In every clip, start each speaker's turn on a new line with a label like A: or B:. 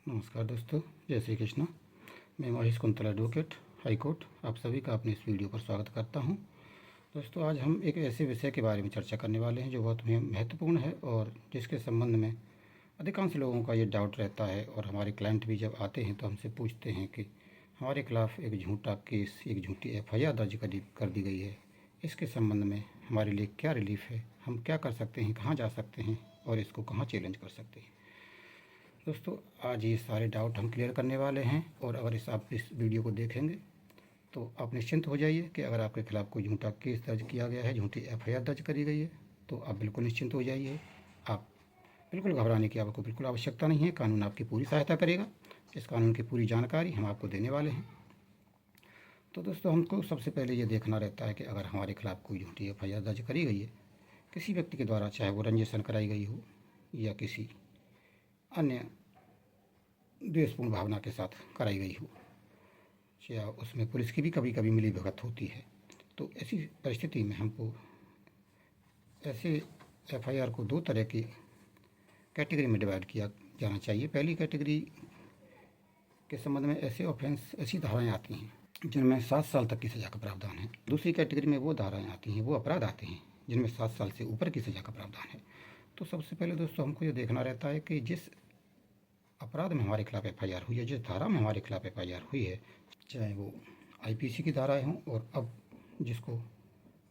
A: नमस्कार दोस्तों, जय श्री कृष्ण। मैं Mahesh quintal advocate, high court, आप सभी का अपने इस वीडियो पर स्वागत करता हूं। दोस्तों, आज हम एक ऐसे विषय के बारे में चर्चा करने वाले हैं जो बहुत महत्वपूर्ण है और जिसके संबंध में अधिकांश लोगों का ये डाउट रहता है। और हमारे क्लाइंट भी जब आते हैं तो हमसे पूछते हैं कि हमारे खिलाफ़ एक झूठा केस, एक झूठी FIR दर्ज कर दी गई है। इसके संबंध में हमारे लिए क्या रिलीफ है, हम क्या कर सकते हैं, कहाँ जा सकते हैं और इसको कहाँ चैलेंज कर सकते हैं। दोस्तों, आज ये सारे डाउट हम क्लियर करने वाले हैं। और अगर आप इस वीडियो को देखेंगे तो आप निश्चिंत हो जाइए कि अगर आपके खिलाफ़ कोई झूठा केस दर्ज किया गया है, झूठी FIR दर्ज करी गई है, तो आप बिल्कुल निश्चिंत हो जाइए। आप बिल्कुल घबराने की आपको बिल्कुल आवश्यकता नहीं है। कानून आपकी पूरी सहायता करेगा। इस कानून की पूरी जानकारी हम आपको देने वाले हैं। तो दोस्तों, हमको सबसे पहले ये देखना रहता है कि अगर हमारे खिलाफ़ कोई झूठी FIR दर्ज करी गई है किसी व्यक्ति के द्वारा, चाहे वो रंजिशन कराई गई हो या किसी अन्य द्वेषपूर्ण भावना के साथ कराई गई हो, या उसमें पुलिस की भी कभी कभी मिली भगत होती है, तो ऐसी परिस्थिति में हमको ऐसे FIR को दो तरह की कैटेगरी में डिवाइड किया जाना चाहिए। पहली कैटेगरी के संबंध में ऐसे ऑफेंस, ऐसी धाराएं आती हैं जिनमें 7 साल तक की सज़ा का प्रावधान है। दूसरी कैटेगरी में वो धाराएं आती हैं, वो अपराध आते हैं जिनमें 7 साल से ऊपर की सज़ा का प्रावधान है। तो सबसे पहले दोस्तों, हमको ये देखना रहता है कि जिस अपराध में हमारे खिलाफ़ FIR हुई है, जिस धारा में हमारे खिलाफ़ FIR हुई है, चाहे वो IPC की धाराएं हों और अब जिसको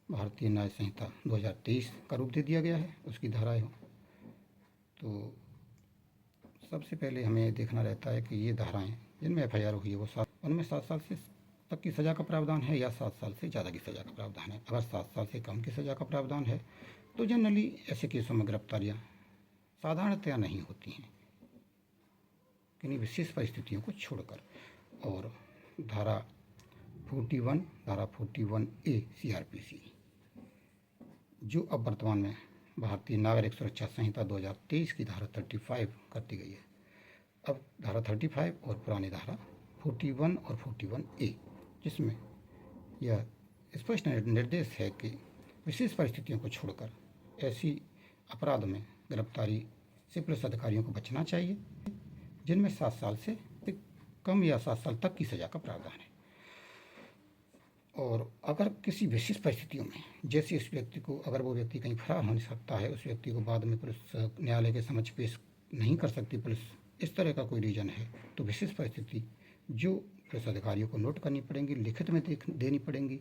A: भारतीय न्याय संहिता 2023 का रूप दे दिया गया है उसकी धाराएं हों, तो सबसे पहले हमें देखना रहता है कि ये धाराएं जिनमें FIR हुई है वो उनमें 7 साल से तक की सज़ा का प्रावधान है या 7 साल से ज़्यादा की सज़ा का प्रावधान है। अगर 7 साल से कम की सज़ा का प्रावधान है तो जनरली ऐसे केसों में गिरफ्तारियाँ साधारणतया नहीं होती हैं, किन्हीं विशेष परिस्थितियों को छोड़कर। और धारा 41A CRPC, जो अब वर्तमान में भारतीय नागरिक सुरक्षा संहिता 2023 की धारा 35 कर दी गई है। अब धारा 35 और पुरानी धारा 41 और 41A, जिसमें यह स्पष्ट निर्देश है कि विशेष परिस्थितियों को छोड़कर ऐसी अपराध में गिरफ्तारी से पुलिस अधिकारियों को बचना चाहिए जिनमें 7 साल से कम या 7 साल तक की सज़ा का प्रावधान है। और अगर किसी विशेष परिस्थितियों में, जैसे इस व्यक्ति को, अगर वो व्यक्ति कहीं फरार हो सकता है, उस व्यक्ति को बाद में पुलिस न्यायालय के समक्ष पेश नहीं कर सकती पुलिस, इस तरह का कोई रीज़न है, तो विशेष परिस्थिति जो पुलिस अधिकारियों को नोट करनी पड़ेंगी, लिखित में देनी पड़ेंगी,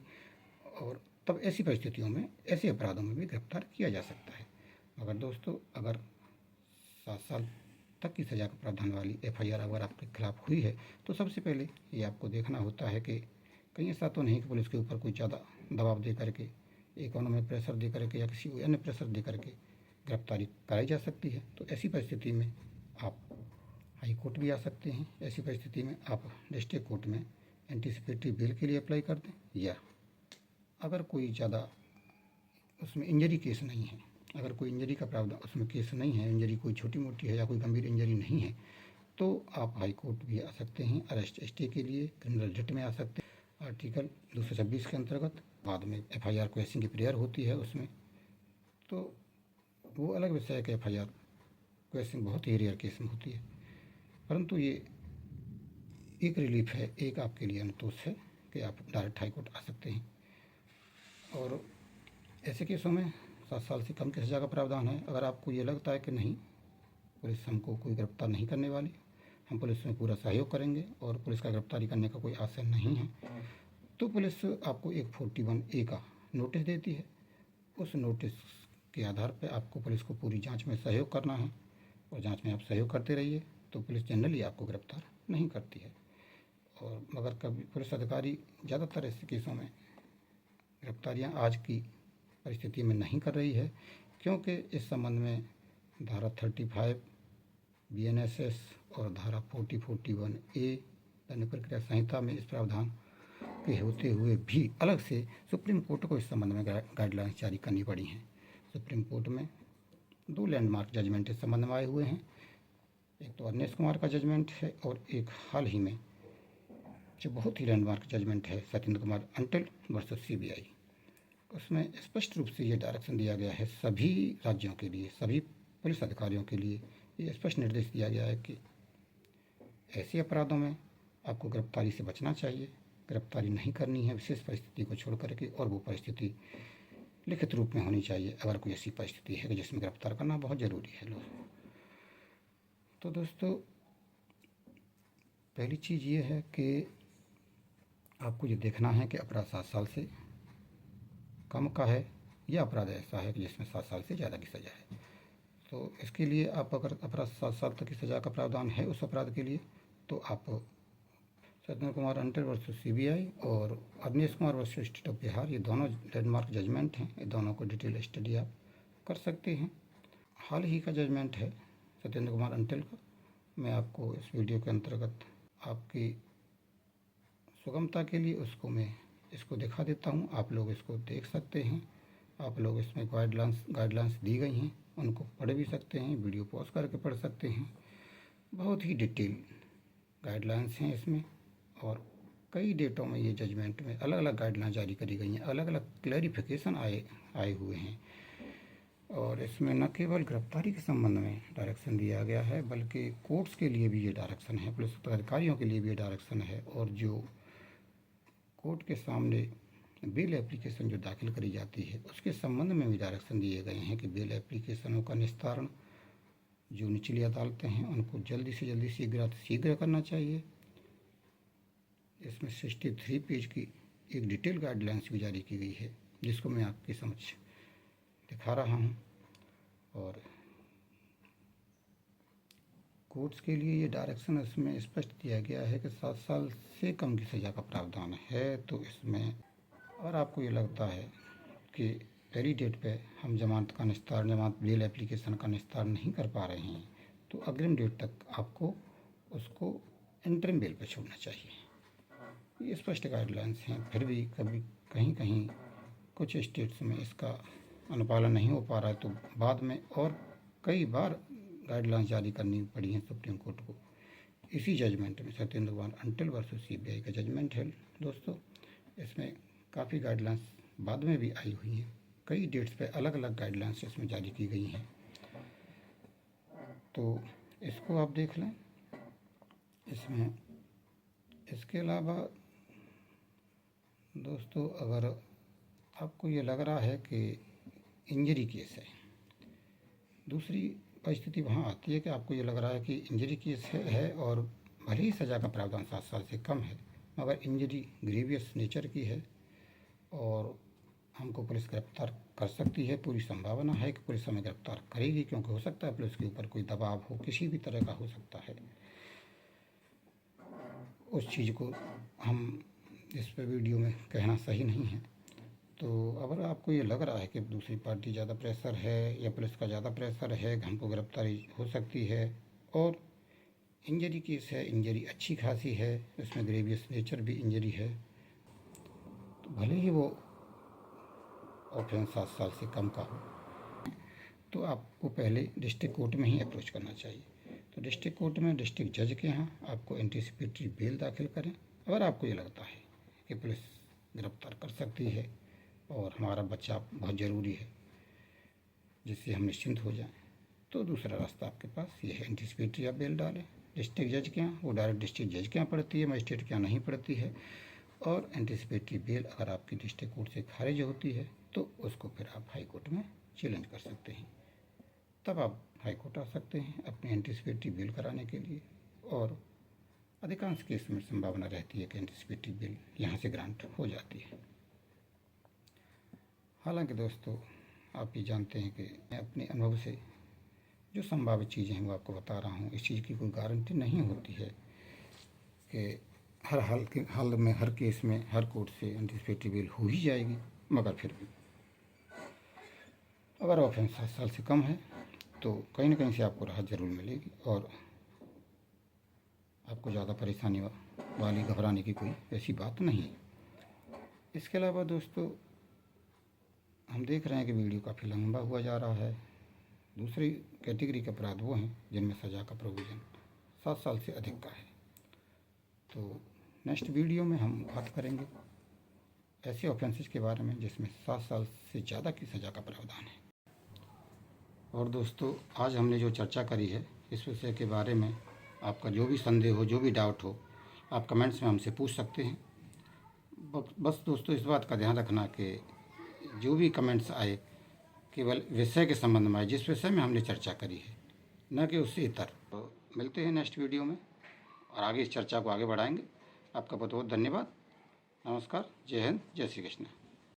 A: और तब ऐसी परिस्थितियों में ऐसे अपराधों में भी गिरफ्तार किया जा सकता है। अगर दोस्तों, अगर 7 साल तक की सज़ा का प्रावधान वाली FIR अगर आपके खिलाफ़ हुई है तो सबसे पहले ये आपको देखना होता है कि कहीं ऐसा तो नहीं कि पुलिस के ऊपर कोई ज़्यादा दबाव दे करके, इकोनॉमिक प्रेशर दे करके या किसी अन्य प्रेशर दे करके गिरफ्तारी कराई जा सकती है। तो ऐसी परिस्थिति में आप हाई कोर्ट भी आ सकते हैं। ऐसी परिस्थिति में आप डिस्ट्रिक्ट कोर्ट में एंटीसिपेटरी बेल के लिए अप्लाई कर दें, या अगर कोई ज़्यादा उसमें इंजरी केस नहीं है, अगर कोई इंजरी का प्रावधान उसमें केस नहीं है, इंजरी कोई छोटी मोटी है या कोई गंभीर इंजरी नहीं है, तो आप हाई कोर्ट भी आ सकते हैं अरेस्ट स्टे के लिए, क्रिमिनल रिट में आ सकते हैं आर्टिकल 226 के अंतर्गत। बाद में FIR क्वेश्चन की प्रेयर होती है उसमें, तो वो अलग विषय है कि FIR क्वेश्चन बहुत ही रेयर केस में होती है, परंतु ये एक रिलीफ है, एक आपके लिए अनुतोष है कि आप डायरेक्ट हाई कोर्ट आ सकते हैं। और ऐसे केसों में 7 साल से कम की सज़ा का प्रावधान है। अगर आपको ये लगता है कि नहीं, पुलिस हमको कोई गिरफ्तार नहीं करने वाली, हम पुलिस में पूरा सहयोग करेंगे और पुलिस का गिरफ्तारी करने का कोई आशय नहीं है, तो पुलिस आपको एक 41A का नोटिस देती है। उस नोटिस के आधार पर आपको पुलिस को पूरी जांच में सहयोग करना है, और जांच में आप सहयोग करते रहिए तो पुलिस जनरली आपको गिरफ्तार नहीं करती है। और मगर कभी पुलिस अधिकारी ज़्यादातर ऐसे केसों में गिरफ्तारियाँ आज की परिस्थिति में नहीं कर रही है, क्योंकि इस संबंध में धारा 35 BNSS और धारा 41A दंड प्रक्रिया संहिता में इस प्रावधान के होते हुए भी अलग से सुप्रीम कोर्ट को इस संबंध में गाइडलाइंस जारी करनी पड़ी हैं। सुप्रीम कोर्ट में 2 लैंडमार्क जजमेंट इस संबंध में आए हुए हैं। एक तो अरनेश कुमार का जजमेंट है और एक हाल ही में जो बहुत ही लैंडमार्क जजमेंट है, Satyendra Kumar until versus CBI। उसमें स्पष्ट रूप से ये डायरेक्शन दिया गया है सभी राज्यों के लिए, सभी पुलिस अधिकारियों के लिए ये स्पष्ट निर्देश दिया गया है कि ऐसे अपराधों में आपको गिरफ्तारी से बचना चाहिए, गिरफ्तारी नहीं करनी है विशेष परिस्थिति को छोड़ करके, और वो परिस्थिति लिखित रूप में होनी चाहिए अगर कोई ऐसी परिस्थिति है कि जिसमें गिरफ्तार करना बहुत ज़रूरी है लोग। तो दोस्तों, पहली चीज़ ये है कि आपको ये देखना है कि अपराध 7 साल से कम का है या अपराध ऐसा है कि जिसमें 7 साल से ज़्यादा की सज़ा है। तो इसके लिए आप अगर अपराध 7 साल तक की सज़ा का प्रावधान है उस अपराध के लिए, तो आप सत्येंद्र कुमार अंटल वर्सेस सीबीआई और Avnish Kumar versus state of Bihar, ये दोनों लैंडमार्क जजमेंट हैं, ये दोनों को डिटेल स्टडी आप कर सकते हैं। हाल ही का जजमेंट है सत्येंद्र कुमार अंटल का। मैं आपको इस वीडियो के अंतर्गत आपकी सुगमता के लिए मैं इसको दिखा देता हूँ, आप लोग इसको देख सकते हैं। आप लोग इसमें गाइडलाइंस दी गई हैं, उनको पढ़ भी सकते हैं, वीडियो पॉज करके पढ़ सकते हैं। बहुत ही डिटेल गाइडलाइंस हैं इसमें, और कई डेटों में ये जजमेंट में अलग अलग गाइडलाइन जारी करी गई हैं, अलग अलग क्लैरिफिकेशन आए हुए हैं। और इसमें न केवल गिरफ्तारी के संबंध में डायरेक्शन दिया गया है, बल्कि कोर्ट्स के लिए भी ये डायरेक्शन है, पुलिस अधिकारियों के लिए भी ये डायरेक्शन है, और जो कोर्ट के सामने बेल एप्लीकेशन जो दाखिल करी जाती है उसके संबंध में भी डायरेक्शन दिए गए हैं कि बेल एप्लीकेशनों का निस्तारण जो निचली अदालतें हैं उनको जल्दी से जल्दी शीघ्र करना चाहिए। इसमें 63 पेज की एक डिटेल गाइडलाइंस भी जारी की गई है, जिसको मैं आपके समक्ष दिखा रहा हूँ। और कोर्ट्स के लिए ये डायरेक्शन इसमें स्पष्ट दिया गया है कि 7 साल से कम की सज़ा का प्रावधान है। तो इसमें अगर आपको ये लगता है कि पहली डेट पे हम जमानत बेल एप्लीकेशन का निस्तारण नहीं कर पा रहे हैं, तो अग्रिम डेट तक आपको उसको इंटरिम बेल पे छोड़ना चाहिए। ये स्पष्ट गाइडलाइंस हैं, फिर भी कभी कहीं कहीं कुछ स्टेट्स में इसका अनुपालन नहीं हो पा रहा है, तो बाद में और कई बार गाइडलाइंस जारी करनी पड़ी हैं सुप्रीम कोर्ट को। इसी जजमेंट में सत्येंद्र कुमार अंटल वर्सेस सीबीआई का जजमेंट है दोस्तों। इसमें काफ़ी गाइडलाइंस बाद में भी आई हुई हैं, कई डेट्स पे अलग अलग गाइडलाइंस इसमें जारी की गई हैं, तो इसको आप देख लें इसमें। इसके अलावा दोस्तों, अगर आपको ये लग रहा है कि इंजरी केस है, दूसरी परिस्थिति वहाँ आती है कि आपको ये लग रहा है कि इंजरी केस है और भले ही सज़ा का प्रावधान 7 साल से कम है, मगर इंजरी ग्रीवियस नेचर की है और हमको पुलिस गिरफ्तार कर सकती है, पूरी संभावना है कि पुलिस हमें गिरफ्तार करेगी, क्योंकि हो सकता है पुलिस के ऊपर कोई दबाव हो, किसी भी तरह का हो सकता है। उस चीज़ को हम इस पर वीडियो में कहना सही नहीं है। तो अगर आपको ये लग रहा है कि दूसरी पार्टी ज़्यादा प्रेशर है या पुलिस का ज़्यादा प्रेशर है, हमको गिरफ्तारी हो सकती है, और इंजरी केस है, इंजरी अच्छी खासी है, इसमें ग्रेवियस नेचर भी इंजरी है, तो भले ही वो ऑफेंस 7 साल से कम का हो, तो आपको पहले डिस्ट्रिक्ट कोर्ट में ही अप्रोच करना चाहिए। तो डिस्ट्रिक्ट कोर्ट में डिस्ट्रिक्ट जज के यहाँ आपको एंटीसिपेटरी बेल दाखिल करें। अगर आपको ये लगता है कि पुलिस गिरफ्तार कर सकती है और हमारा बचाव बहुत ज़रूरी है जिससे हम निश्चिंत हो जाएं, तो दूसरा रास्ता आपके पास ये है, एंटीसिपेटरी आप बेल डालें डिस्ट्रिक्ट जज के यहाँ। वो डायरेक्ट डिस्ट्रिक्ट जज के यहाँ पड़ती है, मजिस्ट्रेट के यहाँ नहीं पड़ती है। और एंटीसिपेटरी बेल अगर आपकी डिस्ट्रिक्ट कोर्ट से खारिज होती है तो उसको फिर आप हाई कोर्ट में चैलेंज कर सकते हैं, तब आप हाई कोर्ट आ सकते हैं अपनी एंटीसिपेटरी बेल कराने के लिए। और अधिकांश केस में संभावना रहती है कि एंटीसिपेटरी बेल यहाँ से ग्रांट हो जाती है। हालांकि दोस्तों, आप ये जानते हैं कि मैं अपने अनुभव से जो संभावित चीज़ें हैं वो आपको बता रहा हूँ। इस चीज़ की कोई गारंटी नहीं होती है कि हर हाल में हर केस में हर कोर्ट से एंटीसिपेटरी बेल हो ही जाएगी, मगर फिर भी अगर ऑफेंस 7 साल से कम है तो कहीं ना कहीं से आपको राहत ज़रूर मिलेगी और आपको ज़्यादा परेशानी वाली घबराने की कोई ऐसी बात नहीं है। इसके अलावा दोस्तों, हम देख रहे हैं कि वीडियो काफ़ी लंबा हुआ जा रहा है। दूसरी कैटेगरी के अपराध वो हैं जिनमें सज़ा का प्रोविज़न 7 साल से अधिक का है। तो नेक्स्ट वीडियो में हम बात करेंगे ऐसे ऑफेंसेस के बारे में जिसमें 7 साल से ज़्यादा की सज़ा का प्रावधान है। और दोस्तों, आज हमने जो चर्चा करी है इस विषय के बारे में आपका जो भी संदेह हो, जो भी डाउट हो, आप कमेंट्स में हमसे पूछ सकते हैं। बस दोस्तों इस बात का ध्यान रखना कि जो भी कमेंट्स आए केवल विषय के संबंध में आए, जिस विषय में हमने चर्चा करी है, न कि उससे इतर। तो मिलते हैं नेक्स्ट वीडियो में और आगे इस चर्चा को आगे बढ़ाएंगे। आपका बहुत बहुत धन्यवाद। नमस्कार। जय हिंद, जय श्री कृष्ण।